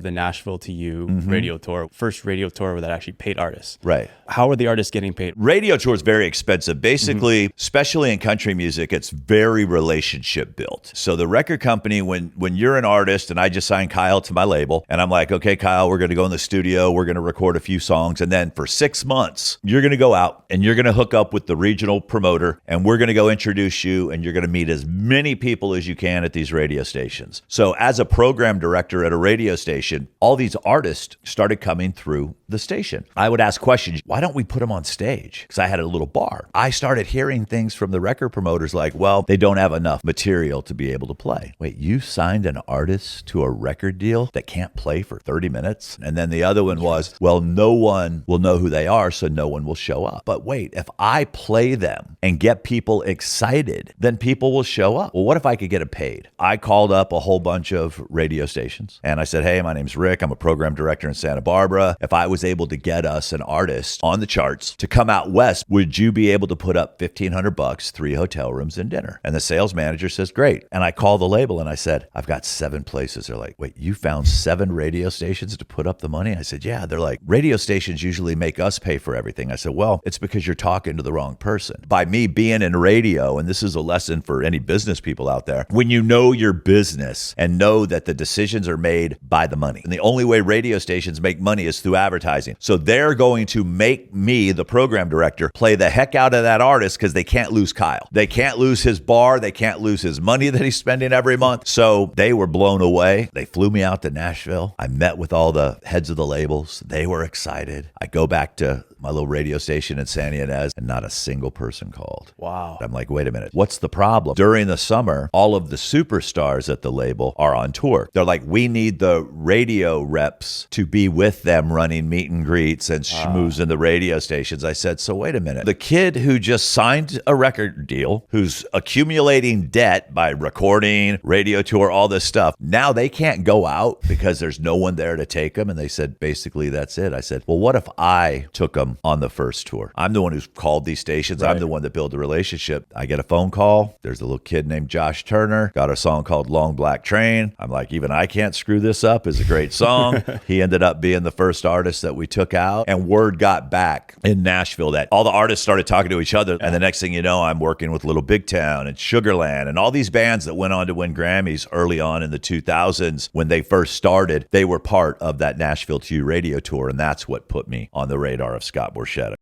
the Nashville to You Mm-hmm. radio tour, first radio tour that actually paid artists. Right. How are the artists getting paid? Radio tour is very expensive. Basically, especially in country music, it's very relationship built. So the record company, when you're an artist, and I just signed Kyle to my label, and I'm like, okay, Kyle, we're going to go in the studio, we're going to record a few songs, and then for 6 months, you're going to go out and you're going to hook up with the regional promoter, and we're going to go introduce you, and you're going to meet as many people as you can at these radio stations. So as a program director at a radio station, all these artists started coming through the station. I would ask questions. Why don't we put them on stage? Because I had a little bar. I started hearing things from the record promoters like, well, they don't have enough material to be able to play. Wait, you signed an artist to a record deal that can't play for 30 minutes? And then the other one was, well, no one will know who they are, so no one will show up. But wait, if I play them and get people excited, then people will show up. Well, what if I could get it paid? I called up a whole bunch of radio stations and I said, hey, my name's Rick. I'm a program director in Santa Barbara. If I was able to get us an artist on the charts to come out west, would you be able to put up $1,500, 3 hotel rooms and dinner? And the sales manager says, great. And I call the label and I said, I've got 7 places. They're like, wait, you found 7 radio stations to put up the money? I said, yeah. They're like, radio stations usually make us pay for everything. I said, well, it's because you're talking to the wrong person. By me being in radio, and this is a lesson for any business people out there, when you know your business and know that the decisions are made by the money, and the only way radio stations make money is through advertising. So they're going to make me, the program director, play the heck out of that artist because they can't lose Kyle. They can't lose his bar. They can't lose his money that he's spending every month. So they were blown away. They flew me out to Nashville. I met with all the heads of the labels. They were excited. I go back to my little radio station in San Ynez, and not a single person called. Wow. I'm like, wait a minute, what's the problem? During the summer, all of the superstars at the label are on tour. They're like, we need the radio reps to be with them running meet and greets and schmoozing the radio stations. I said, so wait a minute. The kid who just signed a record deal, who's accumulating debt by recording, radio tour, all this stuff, now they can't go out because there's no one there to take them. And they said, basically, that's it. I said, well, what if I took them on the first tour? I'm the one who's called these stations. Right. I'm the one that built the relationship. I get a phone call. There's a little kid named Josh Turner, got a song called Long Black Train. I'm like, even I can't screw this up. It's a great song. He ended up being the first artist that we took out, and word got back in Nashville that all the artists started talking to each other. And the next thing you know, I'm working with Little Big Town and Sugarland and all these bands that went on to win Grammys early on in the 2000s. When they first started, they were part of that Nashville to You radio tour, and that's what put me on the radar of Scott Borchetta.